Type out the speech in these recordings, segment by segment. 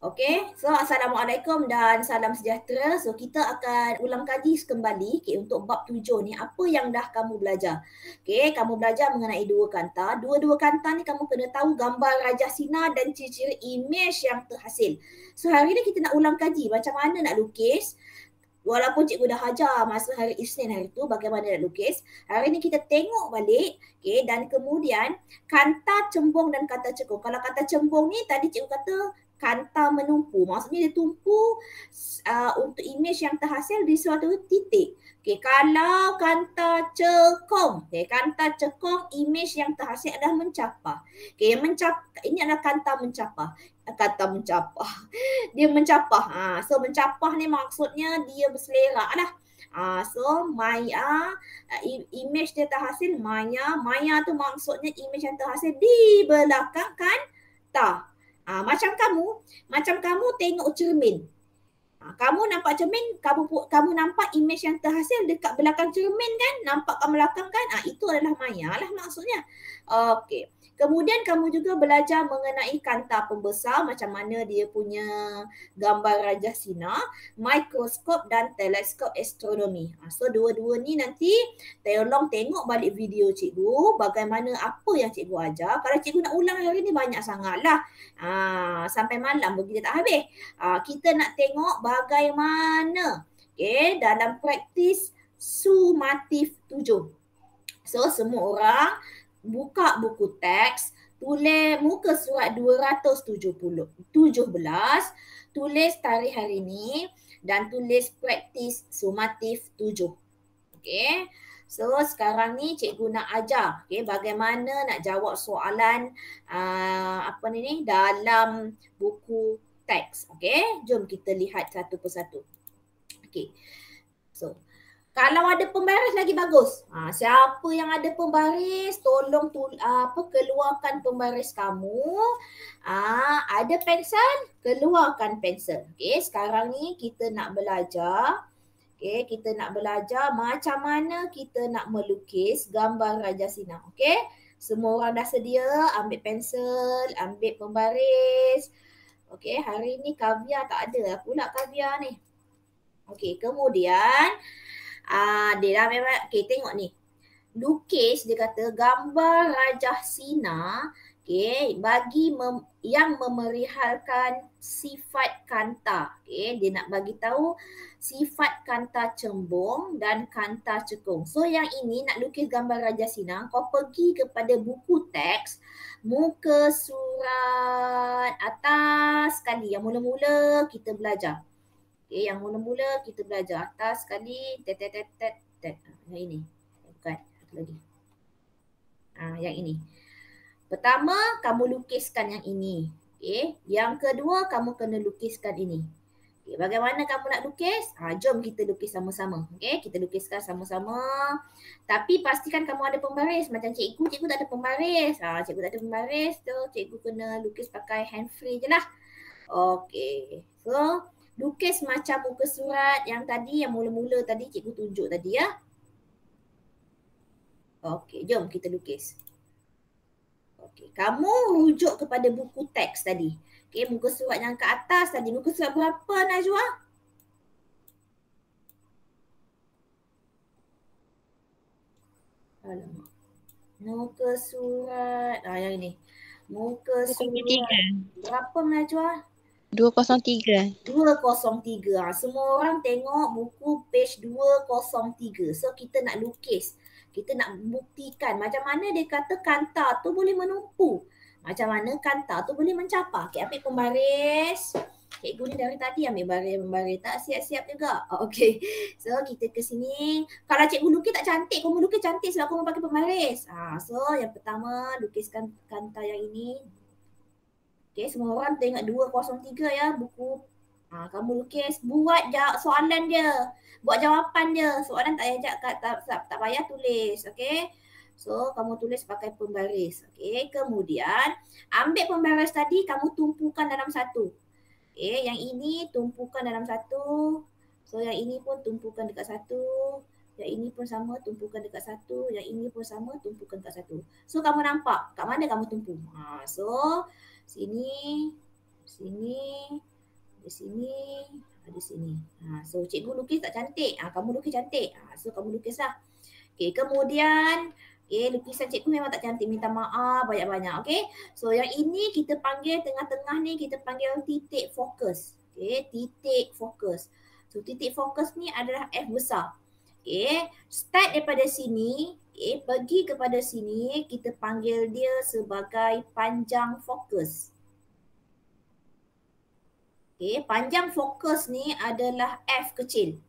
Okey, so Assalamualaikum dan salam sejahtera. So kita akan ulang kaji kembali untuk bab 7 ni, apa yang dah kamu belajar. Okey, kamu belajar mengenai dua kanta. Dua-dua kanta ni kamu kena tahu gambar rajah sinar dan ciri-ciri imej yang terhasil. So hari ni kita nak ulang kaji macam mana nak lukis. Walaupun cikgu dah ajar masa hari Isnin hari tu bagaimana nak lukis, hari ni kita tengok balik, okey, dan kemudian kanta cembung dan kanta cekung. Kalau kanta cembung ni tadi cikgu kata kanta menumpu. Maksudnya dia tumpu untuk imej yang terhasil di suatu titik. Okey, kalau kanta cekung, kanta cekung imej yang terhasil adalah mencapah. Okey, ini adalah kanta mencapah. Kata mencapah. Dia mencapah. So mencapah ni maksudnya dia berselerak lah. So Maya, imej dia terhasil Maya. Maya tu maksudnya imej yang terhasil di belakang kanta. Macam kamu tengok cermin. Kamu nampak cermin, kamu nampak imej yang terhasil dekat belakang cermin kan? Nampak kat belakang kan? Itu adalah Maya lah maksudnya. Okey. Kemudian kamu juga belajar mengenai kanta pembesar, macam mana dia punya gambar rajah sinar, mikroskop dan teleskop astronomi. So dua-dua ni nanti tolong tengok balik video cikgu, bagaimana apa yang cikgu ajar. Kalau cikgu nak ulang hari ni banyak sangat lah. Sampai malam pun kita tak habis. Kita nak tengok bagaimana dalam praktis sumatif 7. So semua orang buka buku teks, tulis muka surat 217, tulis tarikh hari ni dan tulis praktis sumatif 7. Okey. So sekarang ni cikgu nak ajar bagaimana nak jawab soalan dalam buku teks. Okey, jom kita lihat satu persatu. Okey. So kalau ada pembaris lagi bagus. Siapa yang ada pembaris, tolong keluarkan pembaris kamu. Ada pensel, keluarkan pensel. Okey, sekarang ni kita nak belajar. Kita nak belajar macam mana kita nak melukis gambar rajah sinar. Okey, semua orang dah sedia, ambil pensel, ambil pembaris. Okey, hari ni Kavya tak ada pula Kavya ni. Okey, kemudian dia dah memang, tengok ni. Lukis dia kata gambar rajah sinar bagi yang memerihalkan sifat kanta. Dia nak bagi tahu sifat kanta cembung dan kanta cekung. So yang ini nak lukis gambar rajah sinar, kau pergi kepada buku teks muka surat atas sekali. Yang mula-mula kita belajar. Yang mula-mula kita belajar atas sekali. Yang ini. Bukan, satu lagi. Yang ini. Pertama, kamu lukiskan yang ini. Yang kedua, kamu kena lukiskan ini. Bagaimana kamu nak lukis? Jom kita lukis sama-sama. Kita lukiskan sama-sama. Tapi pastikan kamu ada pembaris. Macam cikgu tak ada pembaris. Cikgu tak ada pembaris tu, cikgu kena lukis pakai hand free je lah. Okey. So, lukis macam muka surat yang tadi, yang mula-mula tadi cikgu tunjuk tadi ya. Okey, jom kita lukis. Okey, kamu rujuk kepada buku teks tadi. Okey, muka surat yang ke atas tadi. Muka surat berapa Najwa? Alamak. Muka surat, yang ini. Muka surat berapa Najwa? 203. 203. Semua orang tengok buku page 203. So kita nak lukis. Kita nak buktikan macam mana dia kata kanta tu boleh menumpu. Macam mana kanta tu boleh mencapah. Ambil pembaris. Cikgu ni dari tadi ambil baris-baris. Tak siap-siap juga. Okay. So kita ke sini. Kalau cikgu lukis tak cantik, kamu lukis cantik sebab kamu pakai pembaris. So yang pertama lukiskan kanta yang ini. Okay, semua orang tengok 203 ya buku. Kamu lukis, buat soalan dia. Buat jawapan dia. Soalan tak payah tulis. Okay. So, kamu tulis pakai pembaris. Okay. Kemudian, ambil pembaris tadi, kamu tumpukan dalam satu. Okay. Yang ini tumpukan dalam satu. So, yang ini pun tumpukan dekat satu. Yang ini pun sama, tumpukan dekat satu. Yang ini pun sama, tumpukan dekat satu. So, kamu nampak kat mana kamu tumpu. So, sini, Di sini, di sini. So cikgu lukis tak cantik. Kamu lukis cantik. So kamu lukislah. Okay, kemudian lukisan cikgu memang tak cantik. Minta maaf banyak-banyak. Okay. So yang ini kita panggil tengah-tengah ni kita panggil titik fokus. Okay, titik fokus. So titik fokus ni adalah F besar. Okay, start daripada sini, pergi kepada sini, kita panggil dia sebagai panjang fokus. Okay, panjang fokus ni adalah F kecil.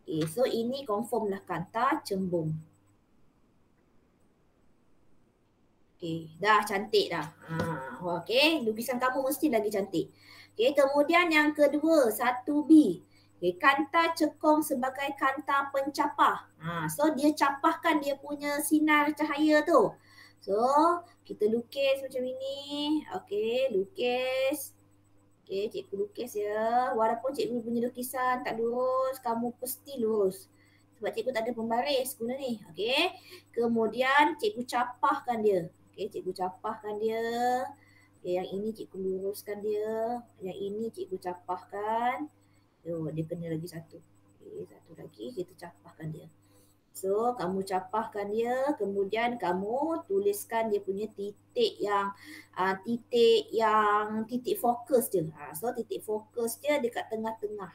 Okay, so ini confirm lah kanta cembung. Okay, dah cantik dah. Okay, lukisan kamu mesti lagi cantik. Okay, kemudian yang kedua, 1B. Okay, kanta cekung sebagai kanta pencapah. So dia capahkan dia punya sinar cahaya tu. So kita lukis macam ini. Okay, lukis. Okay, cikgu lukis ya. Walaupun cikgu punya lukisan tak lurus, kamu mesti lurus. Sebab cikgu tak ada pembaris guna ni. Okay, kemudian cikgu capahkan dia. Okay, cikgu capahkan dia. Okay, yang ini cikgu luruskan dia. Yang ini cikgu capahkan. Dia kena lagi satu. Okay, satu lagi kita capahkan dia. So kamu capahkan dia, kemudian kamu tuliskan dia punya titik yang titik fokus dia. So titik fokus dia dekat tengah-tengah.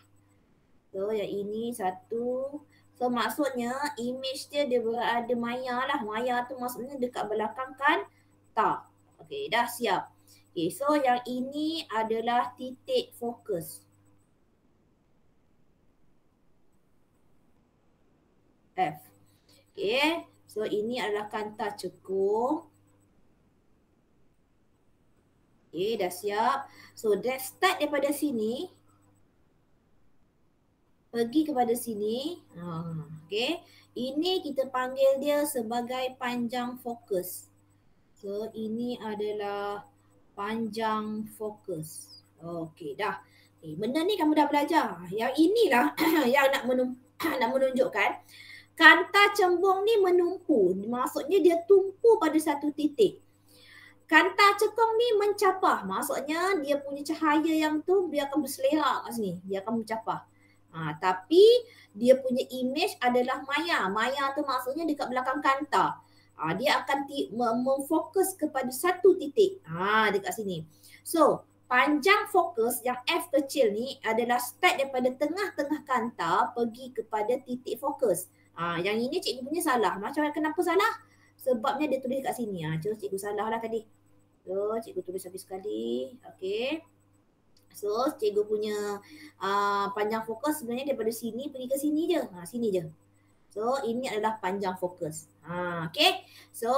So yang ini satu. So maksudnya image dia berada maya lah. Maya tu maksudnya dekat belakang kanta. Okay, dah siap. Okay, so yang ini adalah titik fokus. F. Okay, so ini adalah kanta cekung. Okay, dah siap. So start daripada sini. Pergi kepada sini. Okay, ini kita panggil dia sebagai panjang fokus. So ini adalah panjang fokus. Okay, dah. Benda ni kamu dah belajar. Yang inilah yang nak menunjukkan. Kanta cembung ni menumpu. Maksudnya dia tumpu pada satu titik. Kanta cekung ni mencapah. Maksudnya dia punya cahaya yang tu dia akan berselerak kat sini. Dia akan mencapah. Tapi dia punya image adalah maya. Maya tu maksudnya dekat belakang kanta. Dia akan memfokus kepada satu titik. Dekat sini. So panjang fokus yang F kecil ni adalah start daripada tengah-tengah kanta pergi kepada titik fokus. Yang ini cikgu punya salah. Macam kenapa salah? Sebabnya dia tulis kat sini. Terus cikgu salah lah tadi. So cikgu tulis habis sekali. Okay. So cikgu punya panjang fokus sebenarnya daripada sini pergi ke sini je. Sini je. So ini adalah panjang fokus. Okay. So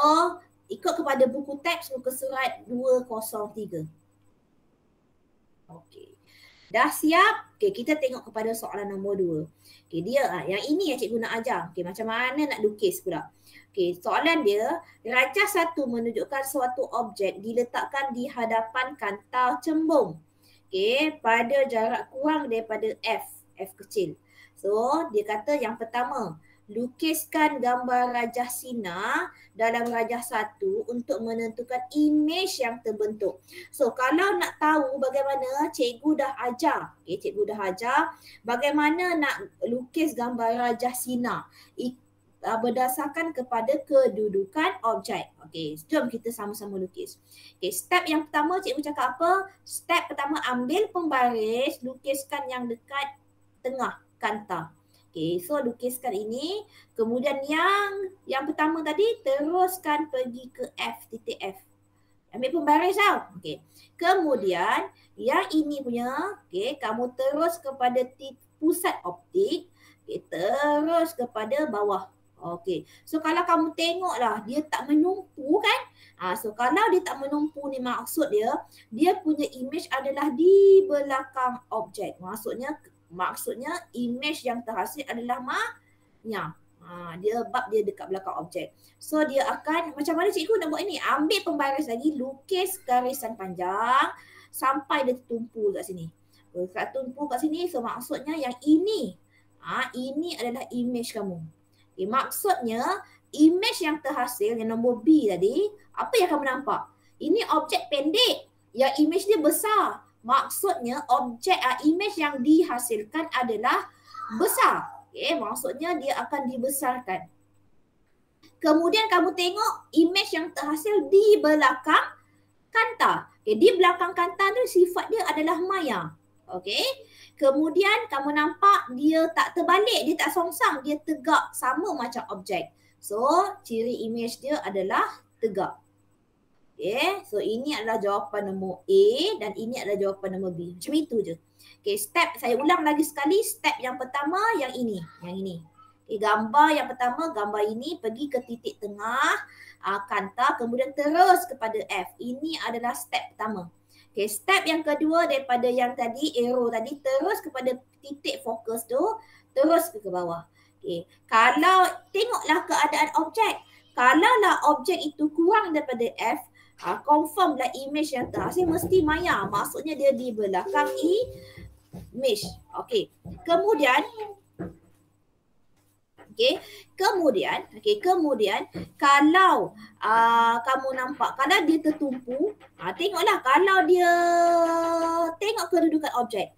ikut kepada buku teks muka surat 203. Okay. Dah siap? Okay, kita tengok kepada soalan nombor 2. Okay, dia yang ini yang cikgu nak ajar. Okay, macam mana nak lukis pula. Okay, soalan dia, rajah 1 menunjukkan suatu objek diletakkan di hadapan kanta cembung. Okay, pada jarak kurang daripada F kecil. So, dia kata yang pertama, lukiskan gambar rajah sinar dalam rajah 1 untuk menentukan image yang terbentuk. So kalau nak tahu bagaimana, cikgu dah ajar. Okay, cikgu dah ajar bagaimana nak lukis gambar rajah sinar berdasarkan kepada kedudukan objek. Okay, jom kita sama-sama lukis. Okay, step yang pertama cikgu cakap apa? Step pertama, ambil pembaris, lukiskan yang dekat tengah kanta. Okay, so lukiskan ini. Kemudian yang pertama tadi teruskan pergi ke F, titik F. Ambil pembaris tau. Okay. Kemudian yang ini punya, okay, kamu terus kepada pusat optik. Okay, terus kepada bawah. Okay. So kalau kamu tengoklah dia tak menumpu kan. So kalau dia tak menumpu ni maksud dia punya image adalah di belakang objek. Maksudnya image yang terhasil adalah maya. Dia dekat belakang objek. So dia akan, macam mana cikgu nak buat ini? Ambil pembaris lagi, lukis garisan panjang sampai dia tertumpu kat sini. Tumpu kat sini, so maksudnya yang ini. Ini adalah image kamu. Okay, maksudnya image yang terhasil, yang nombor B tadi, apa yang kamu nampak? Ini objek pendek, yang image dia besar. Maksudnya image yang dihasilkan adalah besar. Okay, maksudnya dia akan dibesarkan. Kemudian kamu tengok image yang terhasil di belakang kanta. Okay, di belakang kanta tu sifat dia adalah maya. Okay. Kemudian kamu nampak dia tak terbalik, dia tak songsang, dia tegak sama macam objek. So ciri image dia adalah tegak. Okay, so ini adalah jawapan nombor A dan ini adalah jawapan nombor B. Macam itu je. Okay, step saya ulang lagi sekali. Step yang pertama yang ini. Okay, gambar yang pertama, gambar ini pergi ke titik tengah kanta, kemudian terus kepada F. Ini adalah step pertama. Okay, step yang kedua daripada yang tadi, arrow tadi, terus kepada titik fokus tu, terus ke bawah. Okay, kalau tengoklah keadaan objek. Kalaulah objek itu kurang daripada F, confirm lah image yang terhasil mesti maya. Maksudnya dia di belakang image. Okey. Kemudian kalau kamu nampak kalau dia tertumpu, tengoklah kalau dia tengok kedudukan objek.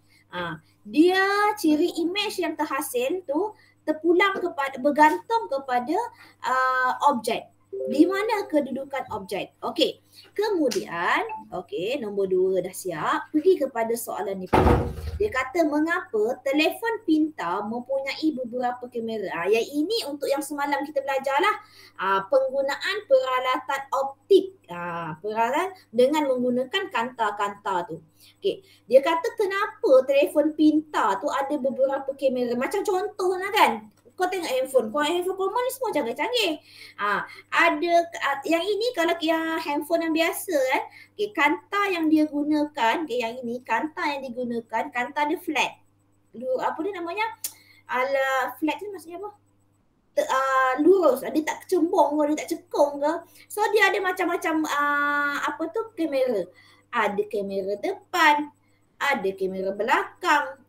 Dia ciri image yang terhasil tu terpulang kepada bergantung kepada objek. Di mana kedudukan objek? Okey. Kemudian, nombor 2 dah siap. Pergi kepada soalan ni. Dia kata mengapa telefon pintar mempunyai beberapa kamera. Yang ini untuk yang semalam kita belajar lah. Penggunaan peralatan optik. Peralatan dengan menggunakan kanta-kanta tu. Okey. Dia kata kenapa telefon pintar tu ada beberapa kamera. Macam contoh lah kan. Kau tengok handphone common ni semua canggih-canggih. Ada yang ini kalau yang handphone yang biasa kan, kanta yang dia gunakan, yang ini kanta yang digunakan, kanta dia flat. Apa dia namanya? Flat ni maksudnya apa? Lurus, dia tak kecembung ke, dia tak cekung ke. So dia ada macam-macam kamera. Ada kamera depan, ada kamera belakang.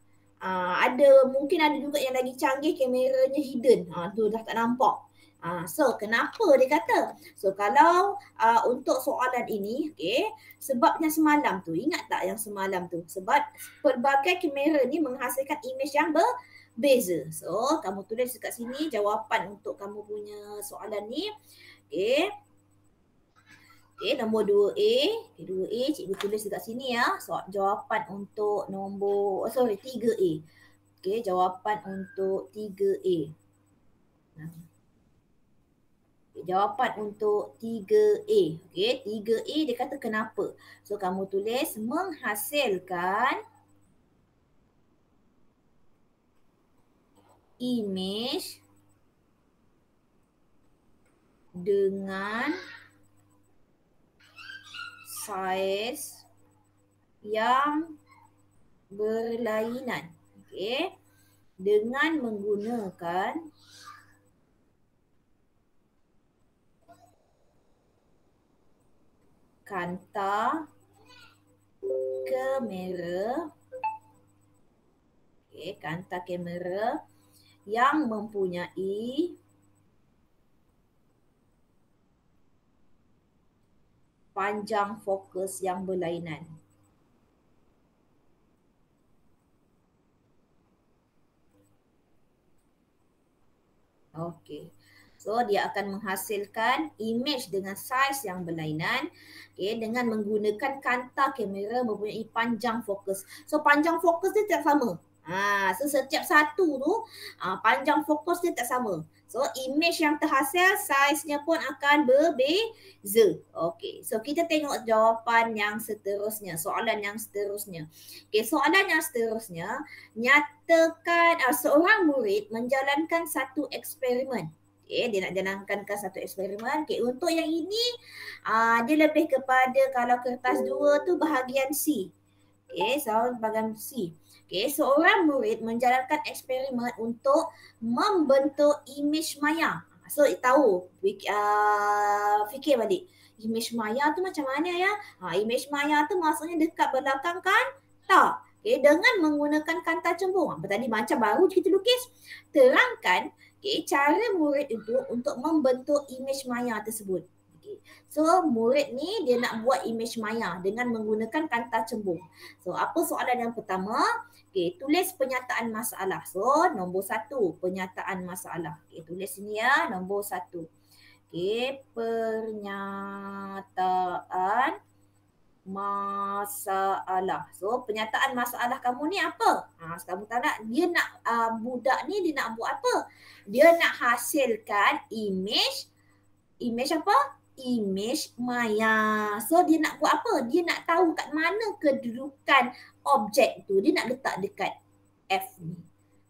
Mungkin ada juga yang lagi canggih kameranya hidden. Tu dah tak nampak. So kenapa dia kata? So kalau untuk soalan ini, sebabnya semalam tu, ingat tak yang semalam tu? Sebab pelbagai kamera ni menghasilkan image yang berbeza. So kamu tulis dekat sini jawapan untuk kamu punya soalan ni. Nombor 2A. 2A cikgu tulis dekat sini ya. So, jawapan untuk nombor 3A. Jawapan untuk 3A. Jawapan untuk 3A. 3A dia kata kenapa. So kamu tulis menghasilkan image dengan saiz yang berlainan. Dengan menggunakan kanta kamera. Kanta kamera yang mempunyai panjang fokus yang berlainan. So dia akan menghasilkan image dengan saiz yang berlainan dengan menggunakan kanta kamera mempunyai panjang fokus. So panjang fokus dia tak sama. So setiap satu tu panjang fokus dia tak sama. So image yang terhasil saiznya pun akan berbeza. So kita tengok jawapan yang seterusnya, soalan yang seterusnya. Soalan yang seterusnya, nyatakan seorang murid menjalankan satu eksperimen. Dia nak jalankan satu eksperimen. Untuk yang ini dia lebih kepada kalau kertas 2 tu bahagian C. Soalan bahagian C. Seorang murid menjalankan eksperimen untuk membentuk image maya. So tahu, fikir balik. Image maya tu macam mana ya? Image maya tu maksudnya dekat belakang kanta. Dengan menggunakan kanta cembung. Tadi macam baru kita lukis. Terangkan cara murid itu untuk membentuk image maya tersebut. Okay. So murid ni dia nak buat image maya dengan menggunakan kanta cembung. So apa soalan yang pertama? Okay, tulis pernyataan masalah. So nombor 1 pernyataan masalah. Okay, tulis sini ya, nombor 1. Okay, pernyataan masalah. So pernyataan masalah kamu ni apa? Kamu tak nak, dia nak budak ni dia nak buat apa? Dia nak hasilkan image apa? Image maya. So dia nak buat apa? Dia nak tahu kat mana kedudukan objek tu. Dia nak letak dekat F ni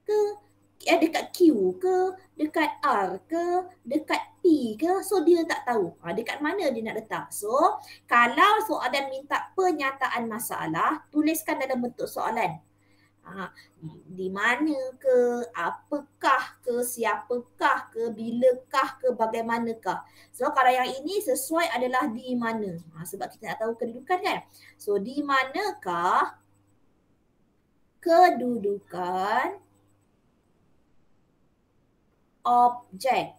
ke, dekat Q ke, dekat R ke, dekat P ke. So dia tak tahu dekat mana dia nak letak. So kalau soalan minta pernyataan masalah, tuliskan dalam bentuk soalan. Di mana ke, apakah ke, siapakah ke, bilakah ke, bagaimanakah. So kalau yang ini sesuai adalah di mana. Sebab kita nak tahu kedudukan kan. So di manakah kedudukan objek.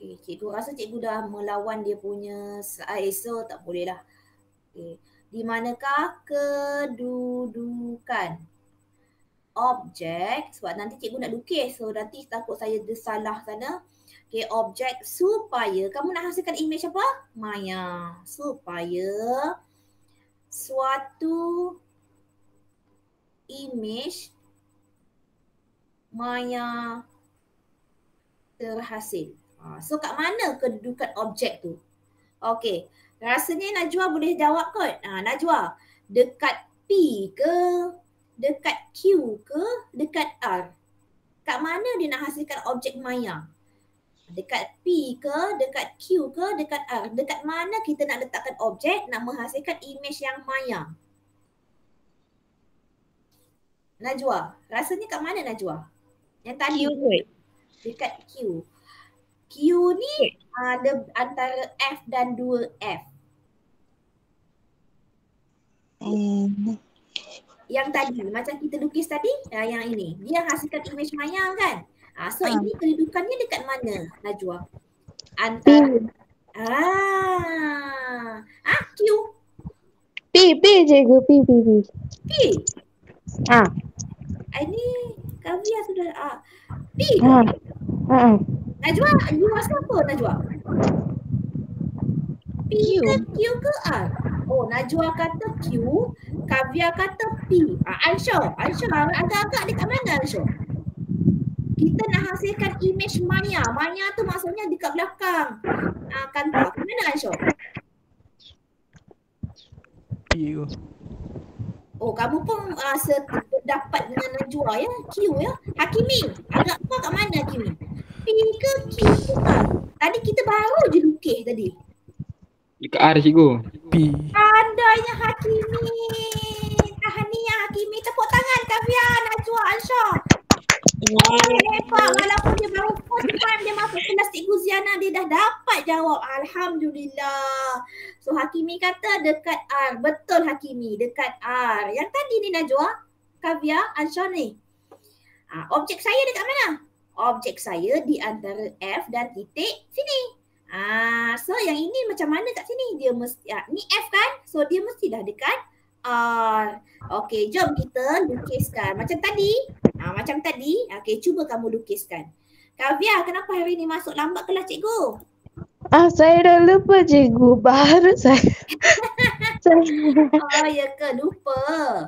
Okay, cikgu rasa cikgu dah melawan dia punya slide, so tak boleh lah. Okay. Di manakah kedudukan objek, sebab nanti cikgu nak lukis, so nanti takut saya salah sana. Okay, objek supaya kamu nak hasilkan image apa? Maya. Supaya suatu image maya terhasil. So kat mana kedudukan objek tu? Okey, rasanya Najwa boleh jawab kot. Najwa, dekat P ke, dekat Q ke, dekat R? Kat mana dia nak hasilkan objek maya? Dekat P ke, dekat Q ke, dekat R? Dekat mana kita nak letakkan objek nak menghasilkan image yang maya? Najwa, rasanya kat mana Najwa? Yang tadi dekat Q. Q ni ada antara F dan 2F. Yang tadi, macam kita lukis tadi, yang ini. Dia hasilkan image maya kan? So ini kedudukannya dekat mana Najwa? Antara Q. P cikgu, P. P? Ini Kavia sudah P ke? Najwa, you rasa apa Najwa? P ke Q ke R? Oh, Najwa kata Q, Kavia kata P. Ansha agak-agak dekat mana Ansha? Kita nak hasilkan image maya. Maya tu maksudnya dekat belakang kanta. Ke mana Ansha? P. Oh, kamu pun sependapat dengan Najwa ya? Q ya? Hakimi, agak apa kat mana Hakimi? P ke Q ke R? Tadi kita baru je lukis tadi. Dekat R cikgu. P. Pandainya Hakimi. Tahniah Hakimi. Tepuk tangan Kavia, Najwa, Ansha. Lepak walaupun dia baru first time dia masuk kelas Cikgu Ziana, dia dah dapat jawab. Alhamdulillah. So Hakimi kata dekat R. Betul Hakimi, dekat R. Yang tadi ni Najwa, Kavia, Ansha ni. Objek saya dekat mana? Objek saya di antara F dan titik sini. So yang ini macam mana kat sini? Dia mesti, ni F kan? So dia mestilah dekat R. Okey, jom kita lukiskan. Macam tadi. Okey, cuba kamu lukiskan. Kavia, kenapa hari ni masuk lambat kelas cikgu? Saya dah lupa cikgu. Baru saya. Oh ya ke? Lupa.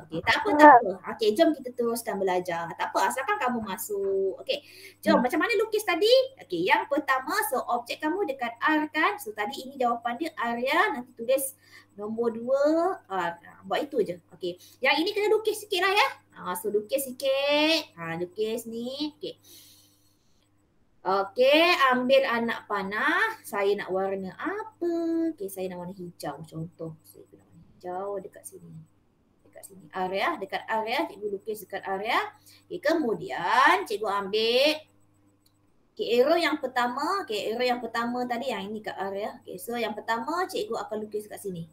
Okey, tak apa. Okey, jom kita teruskan belajar. Tak apa, asalkan kamu masuk. Okey, jom macam mana lukis tadi? Okey, yang pertama, so objek kamu dekat R kan? So tadi ini jawapan dia R ya. Nanti tulis nombor 2 R. Buat itu je. Okey, yang ini kena lukis sikit lah ya. So lukis sikit. Lukis ni. Okey. Okey, ambil anak panah. Saya nak warna apa? Okey, saya nak warna hijau contoh. Saya nak warna hijau dekat sini. Dekat sini. Area, dekat area. Cikgu lukis dekat area. Okey, kemudian cikgu ambil arrow yang pertama. Arrow yang pertama tadi yang ini kat area. So yang pertama cikgu akan lukis kat sini.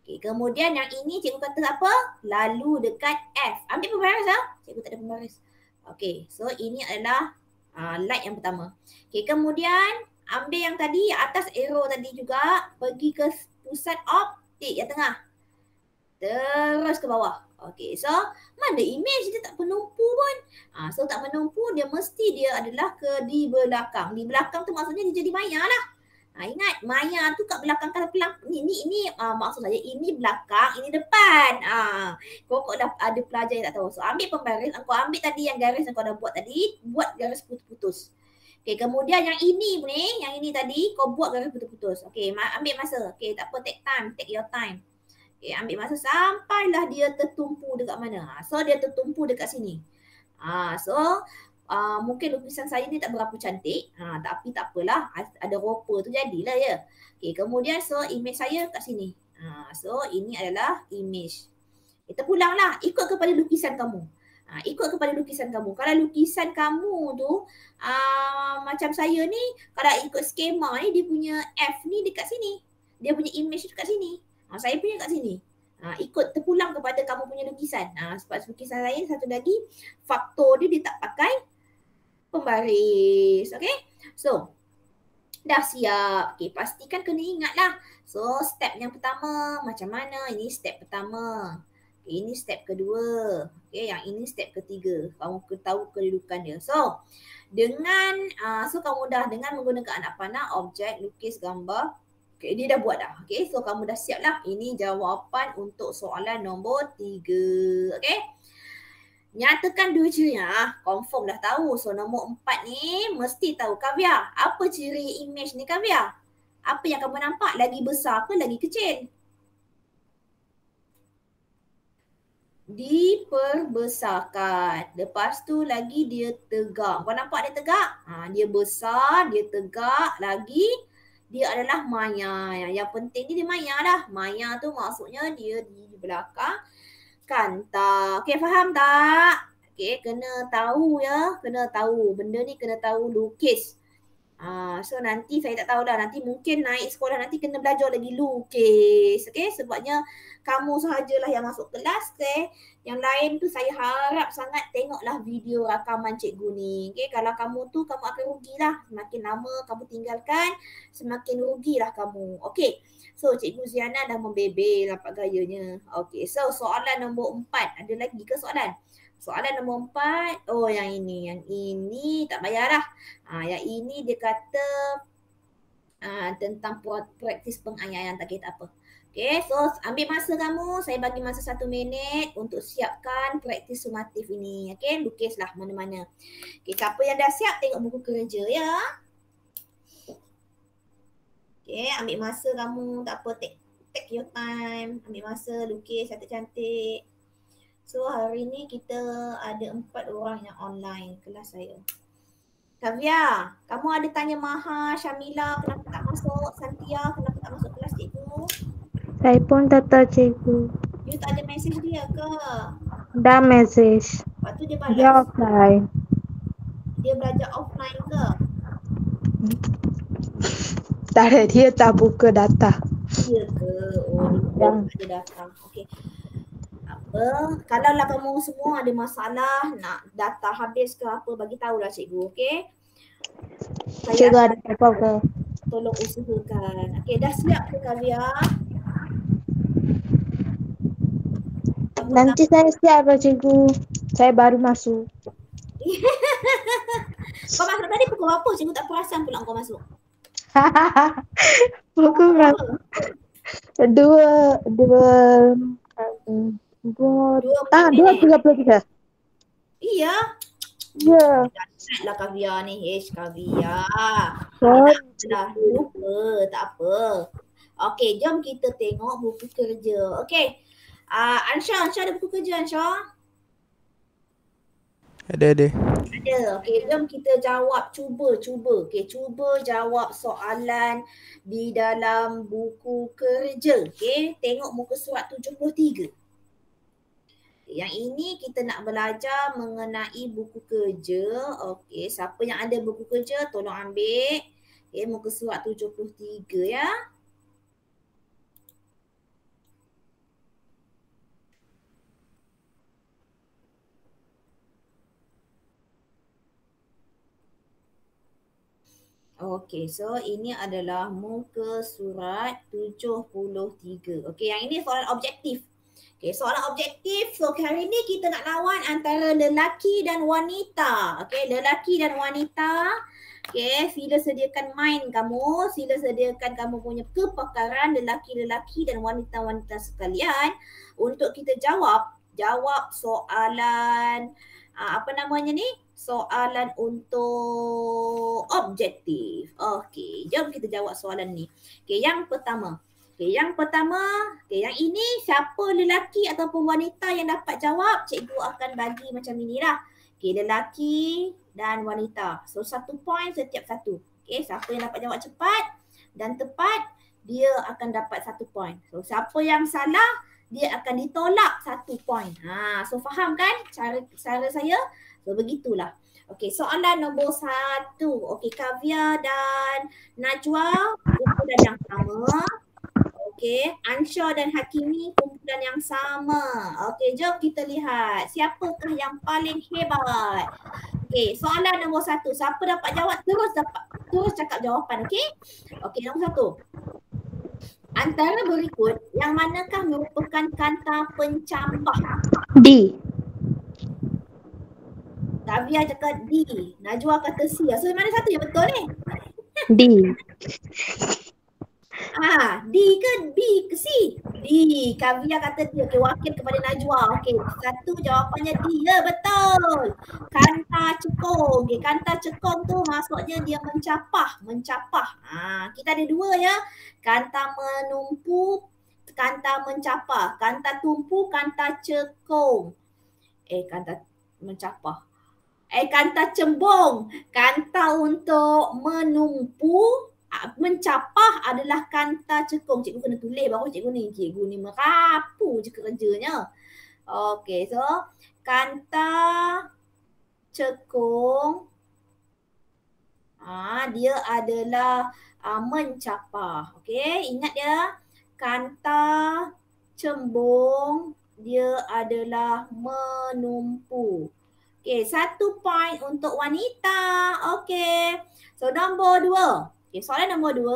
Kemudian yang ini cikgu kata apa? Lalu dekat F. Ambil pembaris lah. Cikgu tak ada pembaris. So ini adalah light yang pertama. Kemudian Ambil yang tadi, atas arrow tadi juga, pergi ke pusat optik yang tengah. Terus ke bawah. Okay, so mana image dia tak penumpu pun. So tak menumpu, dia mesti dia adalah di belakang. Di belakang tu maksudnya dia jadi maya lah. Ingat, maya tu kat belakang kalau pelang ini maksud saya ini belakang, ini depan. Kau dah ada pelajar yang tak tahu. So ambil pembaris, kau ambil tadi yang garis yang kau dah buat tadi, buat garis putus-putus. Okay, kemudian yang ini ni, yang ini tadi kau buat garis putus-putus. Okay, ambil masa. Okay, tak apa, take time, take your time. Okay, ambil masa sampailah dia tertumpu dekat mana. So dia tertumpu dekat sini. Mungkin lukisan saya ni tak berapa cantik, tapi tak apalah, ada rupa tu jadilah ya. Okay, kemudian so image saya kat sini. So ini adalah image. Kita pulanglah, ikut kepada lukisan kamu. Ikut kepada lukisan kamu. Kalau lukisan kamu tu macam saya ni, kalau ikut skema ni, dia punya F ni dekat sini. Dia punya image dekat sini. Saya punya kat sini. Ikut terpulang kepada kamu punya lukisan. Sebab lukisan saya satu lagi, faktor dia tak pakai pembaris. Okay. So, dah siap. Okay, pastikan kena ingat lah. So, step yang pertama macam mana? Ini step pertama. Okay, ini step kedua. Okay, yang ini step ketiga. Kamu tahu kedudukan dia. So, kamu dah dengan menggunakan anak panah, objek, lukis, gambar. Okay, dia dah buat dah. Okay, so kamu dah siap lah. Ini jawapan untuk soalan nombor 3. Okay. Nyatakan dua cirinya. Confirm dah tahu. So nombor 4 ni mesti tahu. Kavya, apa ciri image ni Kavya? Apa yang kamu nampak? Lagi besar ke lagi kecil? Diperbesarkan. Lepas tu lagi dia tegak. Kau nampak dia tegak? Dia besar, dia tegak. Lagi dia adalah maya. Yang penting ni dia maya lah. Maya tu maksudnya dia di belakang kanta. Okay, faham tak? Okay, kena tahu ya. Kena tahu. Benda ni kena tahu lukis. So nanti saya tak tahu dah. Nanti mungkin naik sekolah nanti kena belajar lagi lukis. Okay, sebabnya kamu sahajalah yang masuk kelas. Okay. Yang lain tu saya harap sangat tengoklah video rakaman cikgu ni. Okay, kalau kamu tu kamu akan rugilah. Semakin lama kamu tinggalkan, semakin rugilah kamu. Okay. So Cikgu Ziana dah membebel nampak gayanya. Okay, so soalan nombor 4. Ada lagi ke soalan? Soalan nombor 4. Oh, yang ini. Yang ini tak payahlah. Yang ini dia kata tentang praktis penganiayaan. Tak kira tak apa. Okay, so ambil masa kamu. Saya bagi masa 1 minit untuk siapkan praktis sumatif ini. Okay, lukislah mana-mana. Okay, siapa yang dah siap tengok buku kerja ya. Okay, ambil masa kamu, tak apa, take your time. Ambil masa, lukis cantik-cantik. So, hari ni kita ada 4 orang yang online kelas saya. Kavya, kamu ada tanya Maha, Syamila kenapa tak masuk? Santia, kenapa tak masuk kelas cikgu? Saya pun tak tahu cikgu. You tak ada mesej dia ke? Dah mesej. Lepas tu dia balas? Dia offline. Dia belajar offline ke? Tak ada, dia tak buka data. Ya ke? Oh, dia ada data. Okay. Apa? Kalau lah kamu semua ada masalah, nak data habis ke apa, bagi tahulah cikgu, okey? Cikgu ada apa ke? Tolong usahakan. Okey, dah siap ke Kavya? Nanti saya siap lah cikgu. Saya baru masuk. Kau masuk tadi pukul berapa? Cikgu tak perasan pula kau masuk. Pukul berapa? Dua 2:33. Iya. Ya. Dahsyat lah Kavya ni. Kavya. Sorry. Dah lupa. Tak apa. Okey, jom kita tengok buku kerja. Okey. Ansha ada buku kerja Ansha? Ada. Ada. Okey, jom kita jawab. Cuba. Okey, cuba jawab soalan di dalam buku kerja. Okey, tengok muka surat 73. Yang ini kita nak belajar mengenai buku kerja. Okey, siapa yang ada buku kerja tolong ambil. Okey, muka surat 73 ya. Okey, so ini adalah muka surat 73. Okey, yang ini soalan objektif. Okey, soalan objektif. So hari ni kita nak lawan antara lelaki dan wanita. Okey, lelaki dan wanita. Okey, sila sediakan mind kamu, sila sediakan kamu punya kepakaran lelaki-lelaki dan wanita-wanita sekalian untuk kita jawab soalan apa namanya ni? Soalan untuk objektif. Okey, jom kita jawab soalan ni. Okey, yang pertama. Okey, yang ini siapa lelaki ataupun wanita yang dapat jawab, cikgu akan bagi macam inilah. Okey, lelaki dan wanita. So 1 point setiap satu. Okey, siapa yang dapat jawab cepat dan tepat, dia akan dapat 1 point. So siapa yang salah, dia akan ditolak 1 point. So faham kan cara saya? So begitulah. Okey, soalan nombor 1. Okey, Kavya dan Najwa kumpulan yang sama. Okey, Ansha dan Hakimi kumpulan yang sama. Okey, jom kita lihat siapakah yang paling hebat. Okey, soalan nombor 1. Siapa dapat jawab terus cakap jawapan, okey? Okey, nombor 1. Antara berikut, yang manakah merupakan kanta pencampah? D. Kavya cakap D. Najwa kata C. So mana satu yang betul ni? D. D ke B ke C? D. Kavya kata D. Okey, wakil kepada Najwa. Okey, satu jawapannya D. Ya, betul. Kanta cekong. Okey, kanta cekong tu maksudnya dia mencapah. Kita ada 2 ya. Kanta menumpu, kanta mencapah. Kanta tumpu, kanta cekong. Kanta mencapah. Kanta cembung. Kanta untuk menumpu, mencapah adalah kanta cekung. Cikgu kena tulis baru cikgu ni merapu je kerjanya. Okey, so kanta cekung dia adalah mencapah. Okey, ingat ya. Kanta cembung dia adalah menumpu. Okey, 1 point untuk wanita. Okey. So nombor 2. Okey, soalan nombor 2.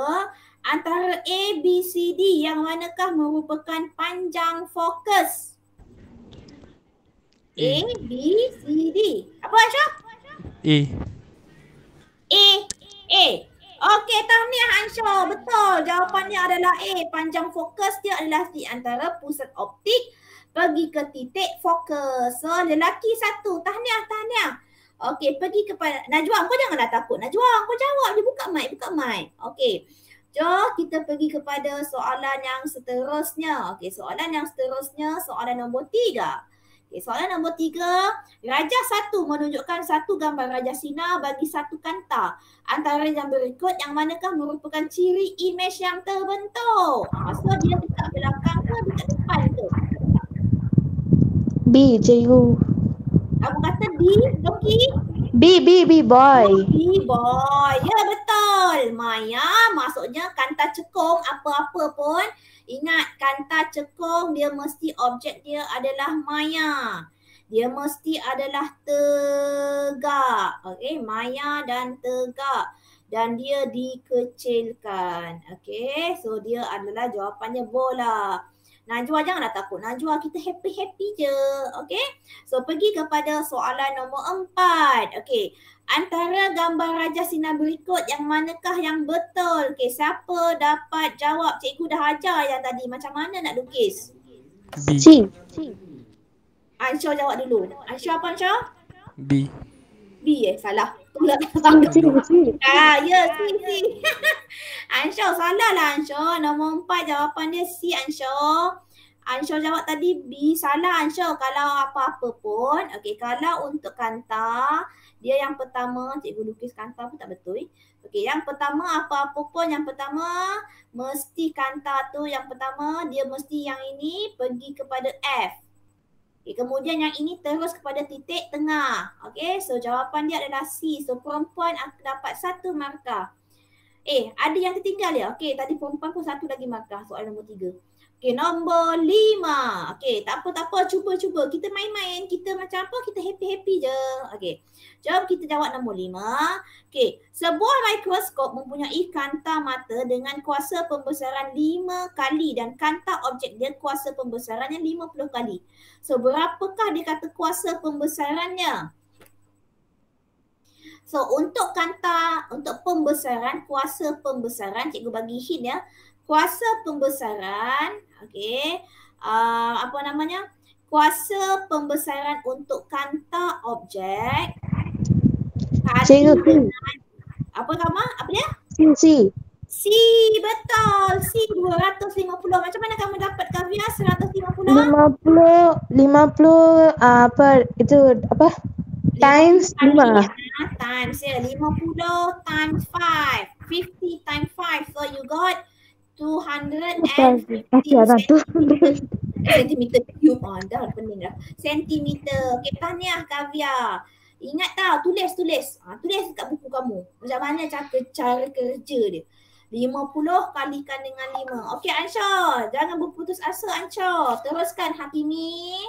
Antara A, B, C, D yang manakah merupakan panjang fokus? A, B, C, D. Apa Aisyah? A. Okey, tahniah Aisyah. Betul. Jawapannya adalah A. Panjang fokus dia adalah di antara pusat optik pergi ke titik fokus. So lelaki 1. Tahniah. Okey, pergi kepada Najwa. Kau janganlah takut Najwa. Kau jawab je, buka mic. Okey. Jom kita pergi kepada soalan yang seterusnya. Okey, soalan yang seterusnya soalan nombor 3. Okey, soalan nombor 3. Rajah 1 menunjukkan satu gambar Raja Sina bagi satu kanta. Antara yang berikut yang manakah merupakan ciri imej yang terbentuk? So dia dekat belakang ke dekat depan tu? B, cikgu. Kamu kata D, Loki? B, boy. B, boy. Ya, betul. Maya maksudnya kanta cekung apa-apa pun. Ingat, kanta cekung dia mesti objek dia adalah maya. Dia mesti adalah tegak. Okey, maya dan tegak. Dan dia dikecilkan. Okey, so dia adalah jawapannya bola. Najwa janganlah takut. Najwa kita happy-happy je. Okey. So pergi kepada soalan nombor 4. Okey. Antara gambar Raja Sina berikut yang manakah yang betul? Okey, siapa dapat jawab? Cikgu dah ajar yang tadi macam mana nak lukis. C. Ansha jawab dulu. Ansha apa Ansha? B. Salah. C. Ya, C. Ansha salah lah Ansha. Nombor 4 jawapan dia C Ansha. Ansha jawab tadi B. Salah Ansha kalau apa-apa pun. Okey, kalau untuk kanta, dia yang pertama, cikgu lukis kanta pun tak betul. Okey, yang pertama apa-apa pun yang pertama mesti kanta tu yang pertama dia mesti yang ini pergi kepada F. Okay, kemudian yang ini terus kepada titik tengah. Okey, so jawapan dia adalah C. So perempuan akan dapat 1 markah. Ada yang tertinggal ya? Okey, tadi perempuan pun 1 lagi markah soalan nombor 3. Okey, nombor 5. Okey, tak apa. Cuba. Kita main-main. Kita macam apa? Kita happy-happy je. Okey. Jom kita jawab nombor 5. Okey, sebuah mikroskop mempunyai kanta mata dengan kuasa pembesaran 5 kali dan kanta objek dia kuasa pembesarannya 50 kali. So, berapakah dia kata kuasa pembesarannya? So, untuk pembesaran, kuasa pembesaran, cikgu bagi hint ya. Kuasa pembesaran, okey, kuasa pembesaran untuk kanta objek kali Cikgu, dengan apa Kama? Apa dia? C. C, betul. C 250. Macam mana kamu dapat Kavia 150? 50 times 5. Times ya, 50 times 5. 50 times 5. So you got 250 sentimeter cube. Dah pening dah. Sentimeter. Okay, tahniah Kavia. Ingat tau, tulis. Tulis kat buku kamu. Macam mana cara kerja dia. 50 kalikan dengan 5. Okey Ansha, jangan berputus asa Ansha. Teruskan Hakimi.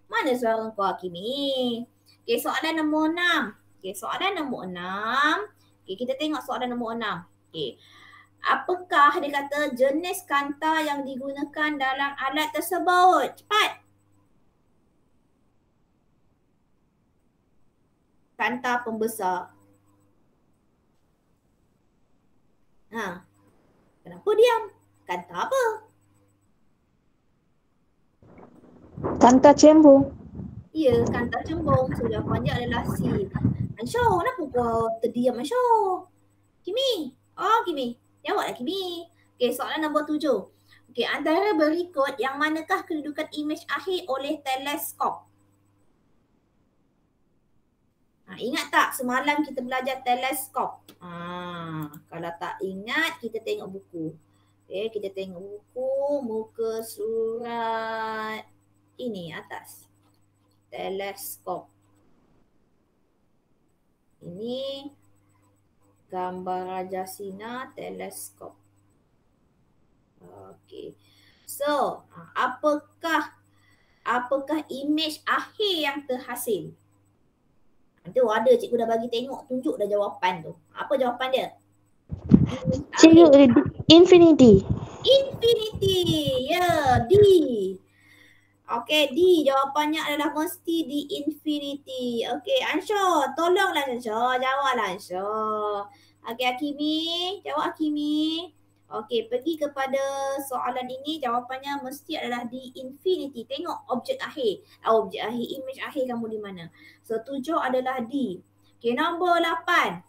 Mana suara kau Hakimi? Okey, soalan nombor 6. Okey, kita tengok soalan nombor 6. Okey. Apakah dia kata jenis kanta yang digunakan dalam alat tersebut? Cepat. Kanta pembesar. Kenapa diam? Kanta apa? Kanta cembung. Ya, kanta cembung. So, jawapannya adalah C. Ansha, kenapa kau terdiam Ansha? Kimi. Kimi. Jawablah Kimi. Okey, soalan nombor 7. Okey, antara berikut yang manakah kedudukan imej akhir oleh teleskop? Ingat tak semalam kita belajar teleskop? Kalau tak ingat, kita tengok buku. Okay, kita tengok buku, muka surat ini atas. Teleskop. Ini gambar Raja Sina teleskop. Okay. So, apakah imej akhir yang terhasil? Tu ada cikgu dah bagi tengok, tunjuk dah jawapan tu. Apa jawapan dia? Cikgu, infinity. Infinity. Ya, D. Okey, D jawapannya adalah mesti di infinity. Okey, Ansha, tolonglah Ansha, jawablah Ansha. Okey, Hakimi, jawab Hakimi. Okey, pergi kepada soalan ini, jawapannya mesti adalah di infinity. Tengok objek akhir, imej akhir kamu di mana. So, 7 adalah D. Okey, nombor 8.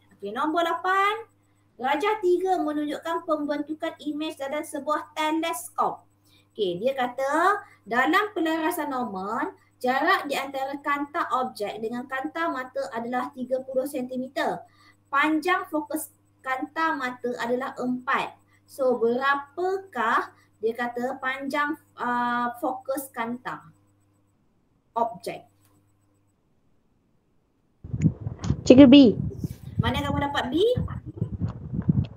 Rajah 3 menunjukkan pembentukan imej dalam sebuah teleskop. Okey, dia kata dalam pelarasan normal, jarak di antara kanta objek dengan kanta mata adalah 30 cm. Panjang fokus kanta mata adalah 4. So, berapakah dia kata panjang fokus kanta objek? Cikgu B. Mana kamu dapat B?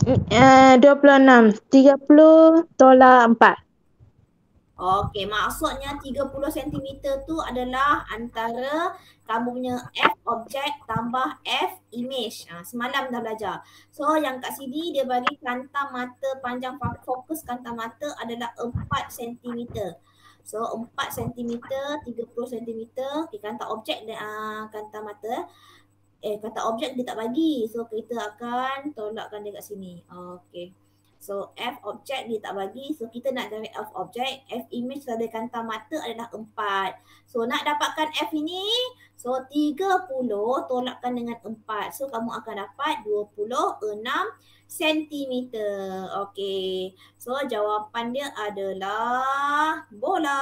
26. 30 tolak 4. Okey, maksudnya 30 cm tu adalah antara kamu punya F objek tambah F image. Semalam dah belajar. So yang kat sini dia bagi kanta mata, panjang fokus kanta mata adalah 4 cm. So 4 cm, 30 cm. Okay, kanta objek kanta mata. Kata objek dia tak bagi. So kita akan tolakkan dia kat sini. Okey. So F objek dia tak bagi. So kita nak cari F objek. F image pada kanta mata adalah 4. So nak dapatkan F ini. So 30 tolakkan dengan 4. So kamu akan dapat 26 cm. Okey. So jawapan dia adalah bola.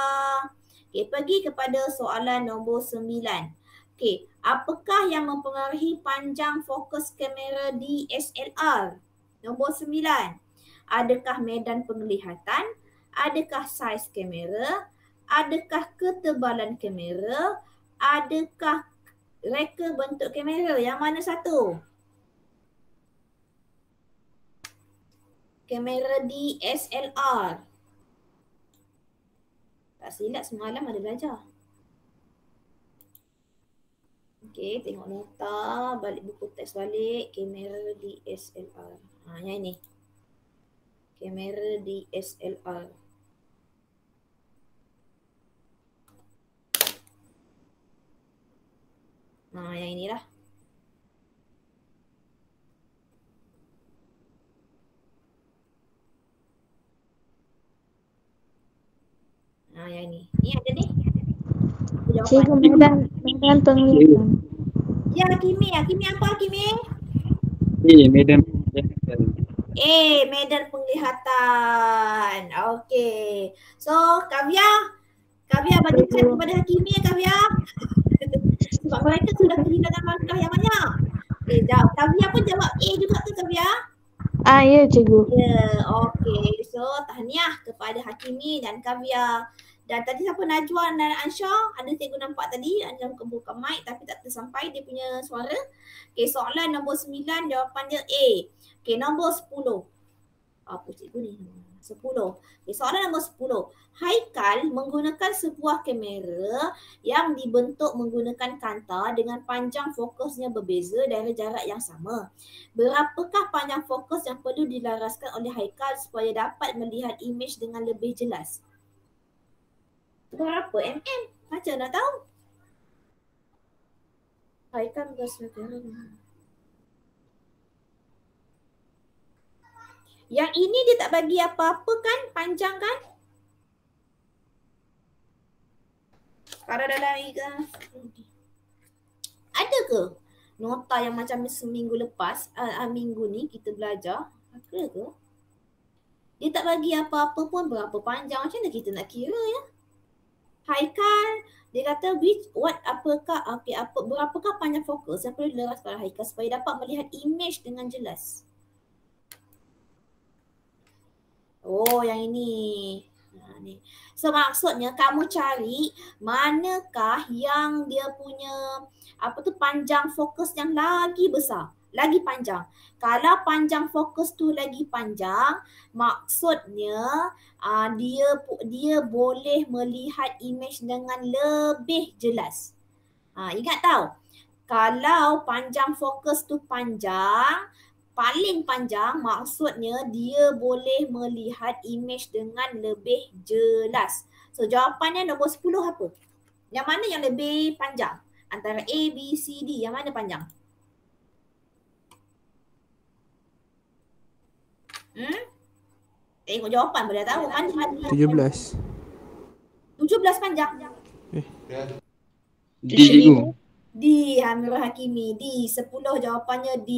Okey, pergi kepada soalan nombor 9. Okey, apakah yang mempengaruhi panjang fokus kamera DSLR? Nombor 9. Adakah medan penglihatan? Adakah saiz kamera? Adakah ketebalan kamera? Adakah reka bentuk kamera? Yang mana satu? Kamera DSLR. Tak silap semalam ada belajar. Okey, tengok nota, balik buku teks balik, kamera DSLR. Yang ini. Kamera DSLR. Yang inilah. Yang ini. Ni ada ni. Cikgu medan penglihatan. Ya, Hakimi. Hakimi apa, Hakimi? Medan. Medan penglihatan. Okey. So, Kavya bagi chat kepada Hakimi ya, Kavya. Sebab mereka sudah kehilangan markah yang banyak. Kavya pun jawab A juga tu, Kavya. Ya, cikgu. Ya, okey. So, tahniah kepada Hakimi dan Kavya. Dan tadi siapa, Najwa dan Ansha, ada cikgu nampak tadi, Ansha buka mic tapi tak tersampai dia punya suara. Okey, soalan nombor 9 jawapan dia A. Okey, nombor 10. Apa cikgu ni? 10. Okay, soalan nombor 10. Haikal menggunakan sebuah kamera yang dibentuk menggunakan kanta dengan panjang fokusnya berbeza dari jarak yang sama. Berapakah panjang fokus yang perlu dilaraskan oleh Haikal supaya dapat melihat imej dengan lebih jelas? Berapa mm? Macam nak tahu? Haikal menggunakan kamera. Yang ini dia tak bagi apa-apa kan? Panjang kan? Kalau dalam ada ke nota yang macam seminggu lepas, minggu ni kita belajar? Ada ke? Dia tak bagi apa-apa pun berapa panjang. Macam mana kita nak kira ya? Haikal, dia kata berapakah panjang fokus yang perlu dilaraskan oleh Haikal supaya dapat melihat imej dengan jelas? Oh, yang ini. Ni. So maksudnya kamu cari manakah yang dia punya panjang fokus yang lagi besar, lagi panjang. Kalau panjang fokus tu lagi panjang, maksudnya dia boleh melihat imej dengan lebih jelas. Ingat tahu, kalau panjang fokus tu panjang, paling panjang, maksudnya dia boleh melihat imej dengan lebih jelas. So jawapannya nombor 10 apa? Yang mana yang lebih panjang? Antara A, B, C, D, yang mana panjang? Tengok jawapan boleh tahu. 17. 17 panjang. D cikgu. D, Amirul Hakimi. D, 10 jawapannya D.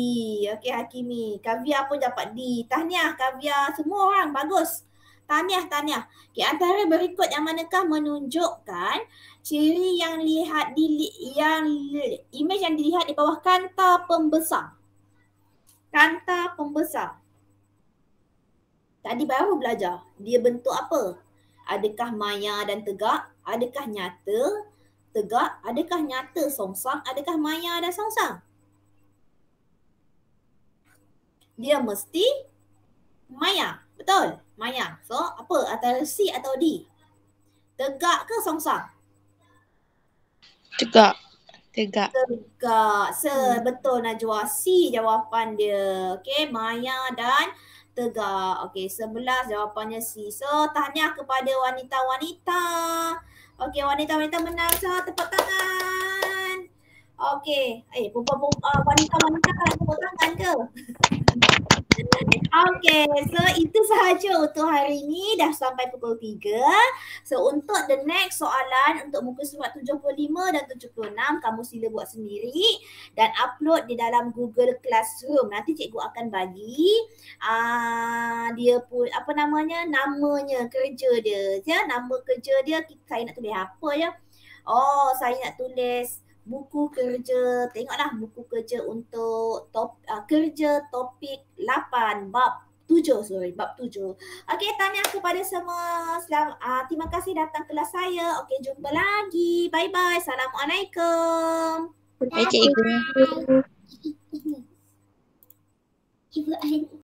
Okey Hakimi. Kavya pun dapat D. Tahniah Kavya. Semua orang bagus. Tahniah. Okey, antara berikut yang manakah menunjukkan ciri yang imej yang dilihat di bawah kanta pembesar. Kanta pembesar. Tadi baru belajar. Dia bentuk apa? Adakah maya dan tegak? Adakah nyata? Tegak, adakah nyata songsang, adakah maya dan songsang? Dia mesti maya, betul? Maya. So, apa? Antara C atau D? Tegak ke songsang? Tegak. Betul Najwa. C jawapan dia. Okey, maya dan tegak. Okey, 11 jawapannya C. So, tahniah kepada wanita-wanita. Okey, wanita-wanita menang. So, tepuk tangan. Okey. Wanita-wanita nak tepuk tangan ke? Okey, so itu sahaja untuk hari ini. Dah sampai pukul 3. So, untuk the next soalan untuk muka surat 75 dan 76, kamu sila buat sendiri dan upload di dalam Google Classroom. Nanti cikgu akan bagi dia pun namanya kerja dia. Nama kerja dia saya nak tulis apa ya? Saya nak tulis buku kerja. Tengoklah buku kerja untuk kerja topik 8 bab 7. Okey, tahniah kepada semua. Terima kasih datang kelas saya. Okey, jumpa lagi. Bye-bye. Assalamualaikum. Baik, cikgu. Ibu